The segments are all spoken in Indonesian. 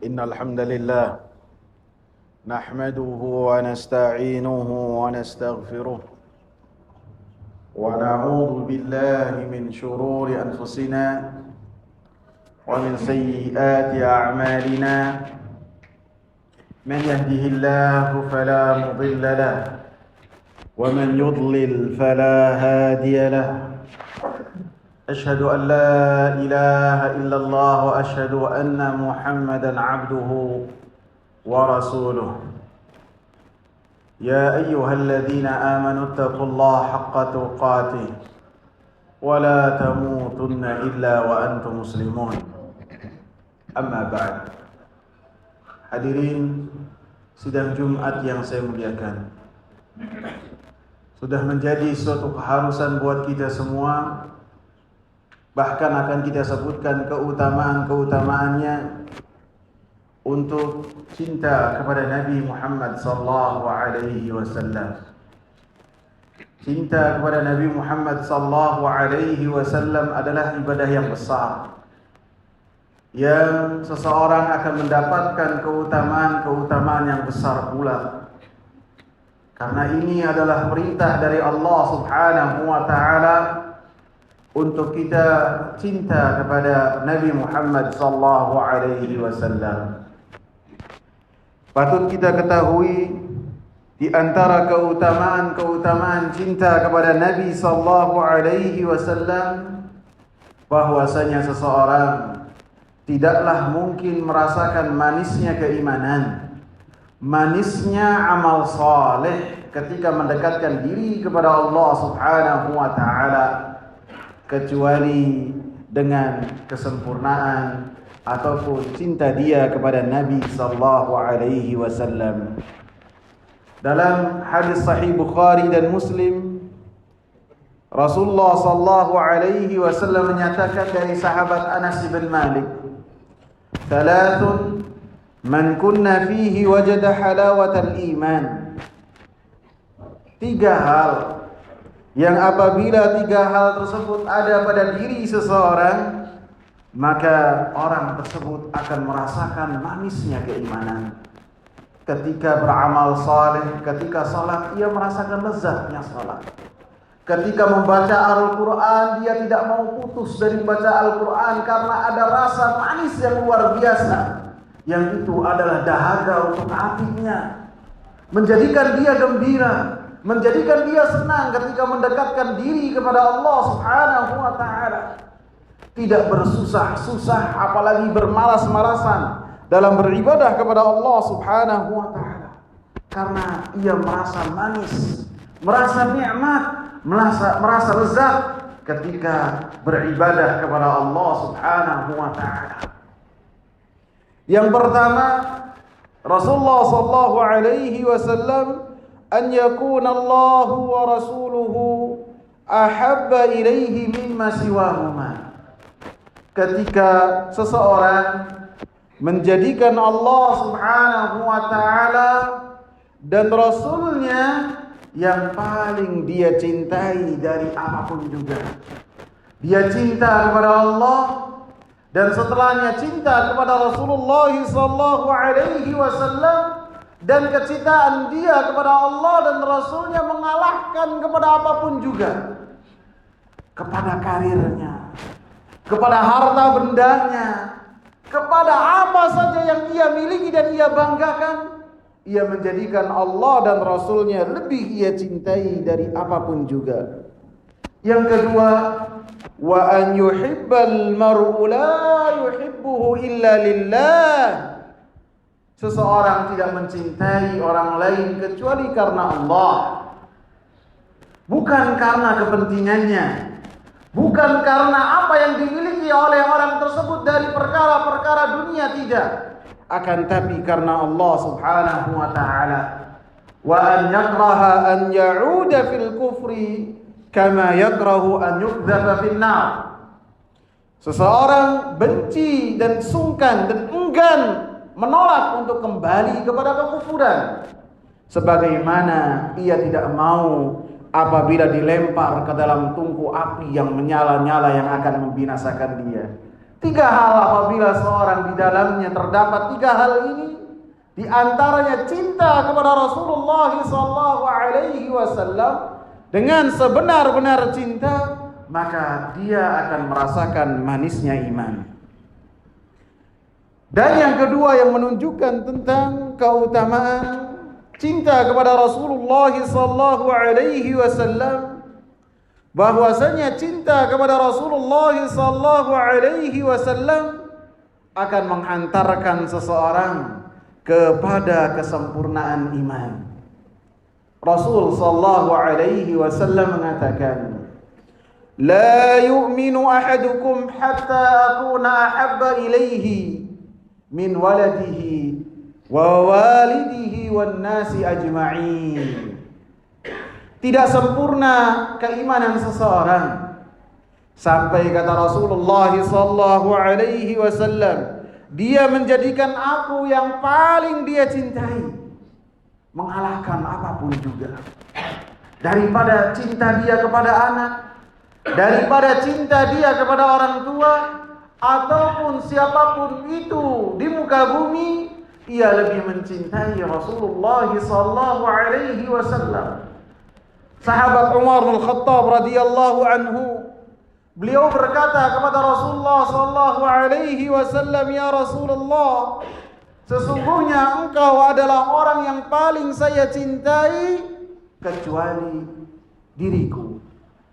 إن الحمد لله نحمده ونستعينه ونستغفره ونعوذ بالله من شرور أنفسنا ومن سيئات أعمالنا من يهده الله فلا مضل له ومن يضلل فلا هادي له أشهد أن لا إله إلا الله وأشهد أن محمدا عبده ورسوله يا أيها الذين آمنوا اتقوا الله حق تقاته ولا تموتن إلا وأنتم مسلمون أما بعد. Hadirin sidang Jumat yang saya muliakan, sudah menjadi suatu keharusan buat kita semua, bahkan akan kita sebutkan keutamaan-keutamaannya untuk cinta kepada Nabi Muhammad sallallahu alaihi wasallam. Cinta kepada Nabi Muhammad sallallahu alaihi wasallam adalah ibadah yang besar, yang seseorang akan mendapatkan keutamaan-keutamaan yang besar pula. Karena ini adalah perintah dari Allah Subhanahu wa taala untuk kita cinta kepada Nabi Muhammad sallallahu alaihi wasallam. Patut kita ketahui di antara keutamaan-keutamaan cinta kepada Nabi sallallahu alaihi wasallam bahwasanya seseorang tidaklah mungkin merasakan manisnya keimanan, manisnya amal saleh ketika mendekatkan diri kepada Allah Subhanahu wa taala, kecuali dengan kesempurnaan ataupun cinta dia kepada Nabi sallallahu alaihi wasallam. Dalam hadis sahih Bukhari dan Muslim, Rasulullah sallallahu alaihi wasallam menyatakan dari sahabat Anas bin Malik, "Thalathun man kunna fihi wajada halawatal iman." Tiga hal yang apabila tiga hal tersebut ada pada diri seseorang, maka orang tersebut akan merasakan manisnya keimanan. Ketika beramal saleh, ketika salat, ia merasakan lezatnya salat. Ketika membaca Al-Quran, dia tidak mau putus dari membaca Al-Quran karena ada rasa manis yang luar biasa, yang itu adalah dahaga untuk hatinya, menjadikan dia gembira, menjadikan dia senang ketika mendekatkan diri kepada Allah Subhanahu wa taala. Tidak bersusah-susah apalagi bermalas-malasan dalam beribadah kepada Allah Subhanahu wa taala, karena ia merasa manis, merasa nikmat, merasa lezat ketika beribadah kepada Allah Subhanahu wa taala. Yang pertama, Rasulullah sallallahu alaihi wasallam, an yakuna Allah wa rasuluhu ahabba ilaihi mimma siwahuma. Ketika seseorang menjadikan Allah Subhanahu wa taala dan Rasulnya yang paling dia cintai dari apapun juga. Dia cinta kepada Allah, dan setelahnya cinta kepada Rasulullah sallallahu alaihi wasallam, dan kecintaan dia kepada Allah dan Rasulnya mengalahkan kepada apapun juga. Kepada karirnya, kepada harta bendanya, kepada apa saja yang ia miliki dan ia banggakan, ia menjadikan Allah dan Rasulnya lebih ia cintai dari apapun juga. Yang kedua, wa an yuhibbal mar'u la yuhibbuhu illa lillah. Seseorang tidak mencintai orang lain kecuali karena Allah, bukan karena kepentingannya, bukan karena apa yang dimiliki oleh orang tersebut dari perkara-perkara dunia, tidak, akan tapi karena Allah Subhanahu wa taala. Wa an yakraha an ya'uda fil kufri kama yakrahu an yuqdhafa fin nar. Seseorang benci dan sungkan dan enggan menolak untuk kembali kepada kekufuran, sebagaimana ia tidak mau apabila dilempar ke dalam tungku api yang menyala-nyala yang akan membinasakan dia. Tiga hal apabila seorang dalamnya terdapat 3 hal ini, di antaranya cinta kepada Rasulullah sallallahu alaihi wasallam dengan sebenar-benar cinta, maka dia akan merasakan manisnya iman. Dan yang kedua yang menunjukkan tentang keutamaan cinta kepada Rasulullah sallallahu alaihi wasallam, bahwasanya cinta kepada Rasulullah sallallahu alaihi wasallam akan menghantarkan seseorang kepada kesempurnaan iman. Rasul sallallahu alaihi wasallam mengatakan, "La yu'minu ahadukum hatta akuna ahabba ilaihi min waladihi wa walidihi wan nasi ajma'in." Tidak sempurna keimanan seseorang sampai kata Rasulullah sallallahu alaihi wasallam, dia menjadikan aku yang paling dia cintai, mengalahkan apapun juga, daripada cinta dia kepada anak, daripada cinta dia kepada orang tua, ataupun siapapun itu di muka bumi, ia lebih mencintai Rasulullah sallallahu alaihi wasallam. Sahabat Umar bin Khattab radhiyallahu anhu, beliau berkata kepada Rasulullah sallallahu alaihi wasallam, "Ya Rasulullah, sesungguhnya engkau adalah orang yang paling saya cintai kecuali diriku."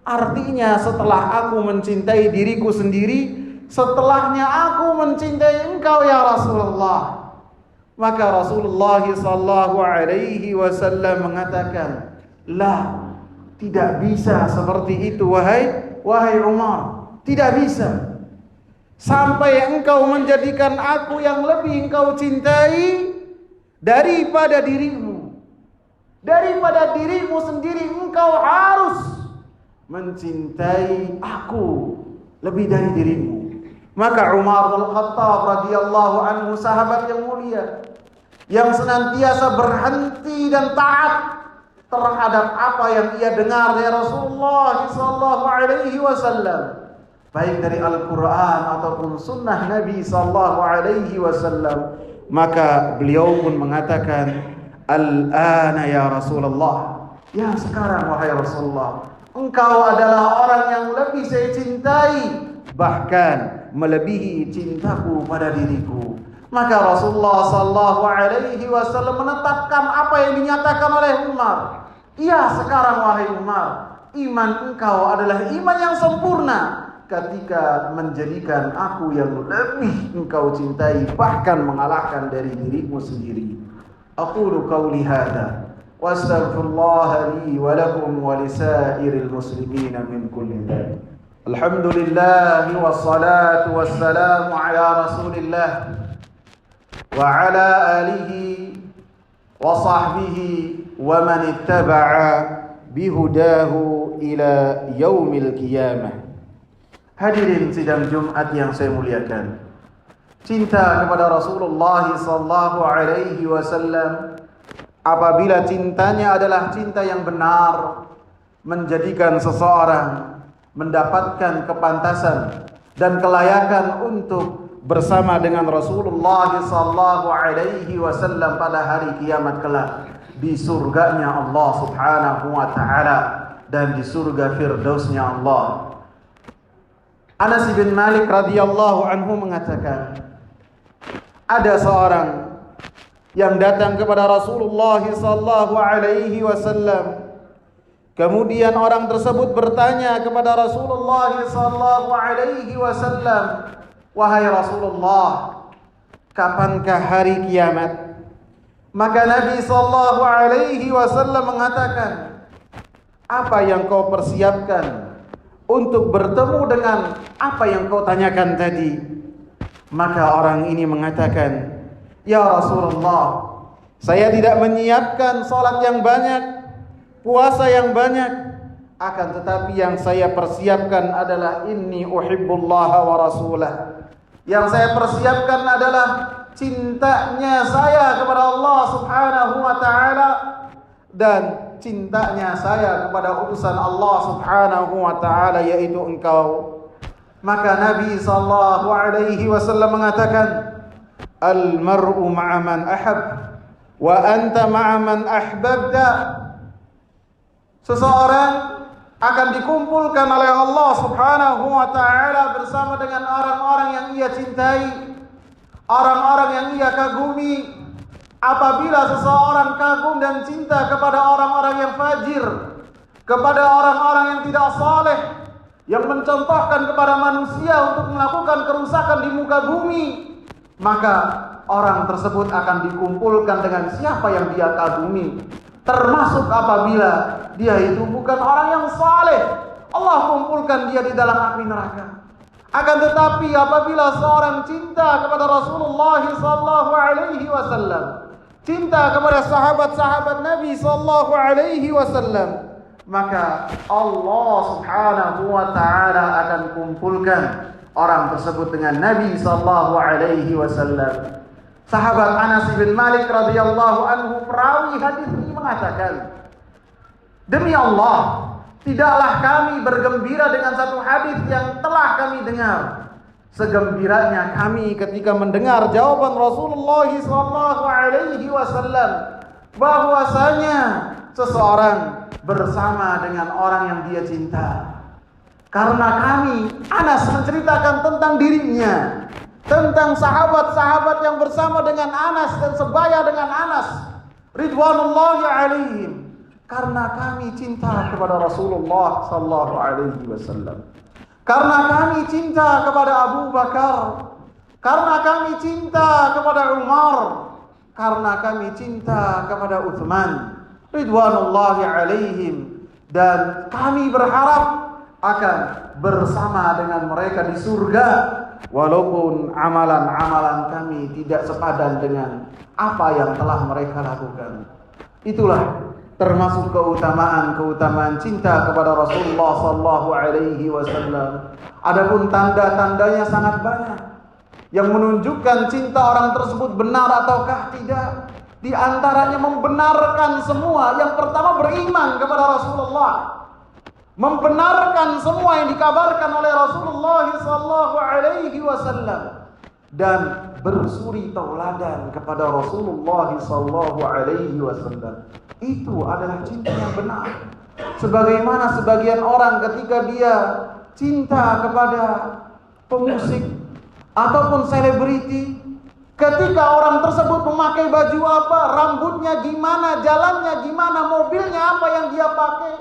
Artinya setelah aku mencintai diriku sendiri, setelahnya aku mencintai engkau ya Rasulullah. Maka Rasulullah sallallahu alaihi wasallam mengatakan, "La, tidak bisa seperti itu wahai Umar, tidak bisa. Sampai engkau menjadikan aku yang lebih engkau cintai daripada dirimu. Daripada dirimu sendiri engkau harus mencintai aku lebih dari dirimu." Maka Umar bin Khattab radhiyallahu anhu, sahabat yang mulia, yang senantiasa berhenti dan taat terhadap apa yang ia dengar dari Rasulullah sallallahu alaihi wasallam, baik dari Al-Quran ataupun sunnah Nabi sallallahu alaihi wasallam, maka beliau pun mengatakan, "Al-ana ya Rasulullah." Ya sekarang wahai Rasulullah, engkau adalah orang yang lebih saya cintai, bahkan melebihi cintaku pada diriku. Maka Rasulullah sallallahu alaihi wasallam menetapkan apa yang dinyatakan oleh Umar. "Iya sekarang wahai Umar, iman engkau adalah iman yang sempurna ketika menjadikan aku yang lebih engkau cintai, bahkan mengalahkan dari dirimu sendiri." Aqulu qawli hadza wa astaghfirullah li wa lakum wa lisairil muslimin min kulli dhanb. Alhamdulillah wassalatu wassalamu ala Rasulillah wa ala alihi wa sahbihi wa man ittaba'a bihudahu ila yaumil qiyamah. Hadirin sidang Jumat yang saya muliakan, cinta kepada Rasulullah sallallahu alaihi wasallam, apabila cintanya adalah cinta yang benar, menjadikan seseorang mendapatkan kepantasan dan kelayakan untuk bersama dengan Rasulullah sallallahu alaihi wasallam pada hari kiamat kelak di surganya Allah Subhanahu wa taala dan di surga firdausnya Allah. Anas bin Malik radhiyallahu anhu mengatakan, ada seorang yang datang kepada Rasulullah sallallahu alaihi wasallam. Kemudian orang tersebut bertanya kepada Rasulullah sallallahu alaihi wasallam, "Wahai Rasulullah, kapankah hari kiamat?" Maka Nabi sallallahu alaihi wasallam mengatakan, "Apa yang kau persiapkan untuk bertemu dengan apa yang kau tanyakan tadi?" Maka orang ini mengatakan, "Ya Rasulullah, saya tidak menyiapkan salat yang banyak, puasa yang banyak, akan tetapi yang saya persiapkan adalah inni uhibbullaha wa rasulah." Yang saya persiapkan adalah cintanya saya kepada Allah Subhanahu wa taala dan cintanya saya kepada utusan Allah Subhanahu wa taala, yaitu engkau. Maka Nabi sallallahu alaihi wasallam mengatakan, al-mar'u ma'a man ahab wa anta ma'a man ahbabta. Seseorang akan dikumpulkan oleh Allah Subhanahu wa taala bersama dengan orang-orang yang ia cintai, orang-orang yang ia kagumi. Apabila seseorang kagum dan cinta kepada orang-orang yang fajir, kepada orang-orang yang tidak saleh, yang mencontohkan kepada manusia untuk melakukan kerusakan di muka bumi, maka orang tersebut akan dikumpulkan dengan siapa yang dia kagumi. Termasuk apabila dia itu bukan orang yang saleh, Allah kumpulkan dia di dalam api neraka. Akan tetapi apabila seorang cinta kepada Rasulullah sallallahu alaihi wasallam, cinta kepada sahabat-sahabat Nabi sallallahu alaihi wasallam, maka Allah Subhanahu wa taala akan kumpulkan orang tersebut dengan Nabi sallallahu alaihi wasallam. Sahabat Anas bin Malik radhiyallahu anhu, perawi hadis ini, mengatakan, demi Allah, tidaklah kami bergembira dengan satu hadis yang telah kami dengar segembiranya kami ketika mendengar jawaban Rasulullah sallallahu alaihi wasallam bahwasanya seseorang bersama dengan orang yang dia cinta. Karena kami, Anas menceritakan tentang dirinya, tentang sahabat-sahabat yang bersama dengan Anas dan sebaya dengan Anas ridwanullahi alaihim, karena kami cinta kepada Rasulullah sallallahu alaihi wasallam, karena kami cinta kepada Abu Bakar, karena kami cinta kepada Umar, karena kami cinta kepada Uthman ridwanullahi alaihim, dan kami berharap akan bersama dengan mereka di surga, walaupun amalan-amalan kami tidak sepadan dengan apa yang telah mereka lakukan. Itulah termasuk keutamaan cinta kepada Rasulullah sallallahu alaihi wasallam. Adapun tanda-tandanya sangat banyak yang menunjukkan cinta orang tersebut benar ataukah tidak. Di antaranya membenarkan semua. Yang pertama, beriman kepada Rasulullah, membenarkan semua yang dikabarkan oleh Rasulullah sallallahu alaihi wasallam, dan bersuri tauladan kepada Rasulullah sallallahu alaihi wasallam. Itu adalah cinta yang benar. Sebagaimana sebagian orang ketika dia cinta kepada pemusik ataupun selebriti, ketika orang tersebut memakai baju apa, rambutnya gimana, jalannya gimana, mobilnya apa yang dia pakai,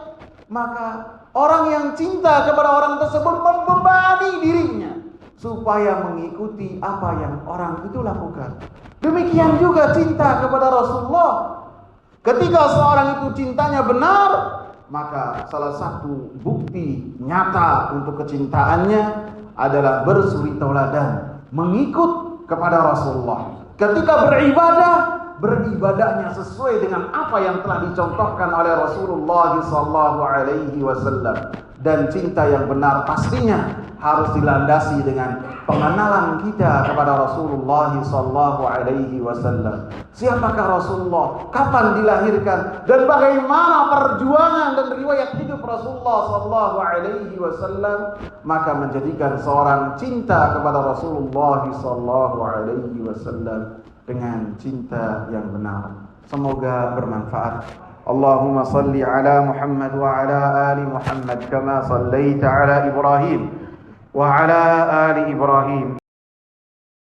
maka orang yang cinta kepada orang tersebut membebani dirinya supaya mengikuti apa yang orang itu lakukan. Demikian juga cinta kepada Rasulullah. Ketika seorang itu cintanya benar, maka salah satu bukti nyata untuk kecintaannya adalah bersuri tauladan, mengikut kepada Rasulullah. Ketika beribadah, beribadahnya sesuai dengan apa yang telah dicontohkan oleh Rasulullah sallallahu alaihi wasallam. Dan cinta yang benar pastinya harus dilandasi dengan pengenalan kita kepada Rasulullah sallallahu alaihi wasallam. Siapakah Rasulullah? Kapan dilahirkan? Dan bagaimana perjuangan dan riwayat hidup Rasulullah sallallahu alaihi wasallam? Maka menjadikan seorang cinta kepada Rasulullah sallallahu alaihi wasallam dengan cinta yang benar. Semoga bermanfaat. Allahumma salli ala Muhammad wa ala ali Muhammad kama sallaita ala Ibrahim wa ala ali Ibrahim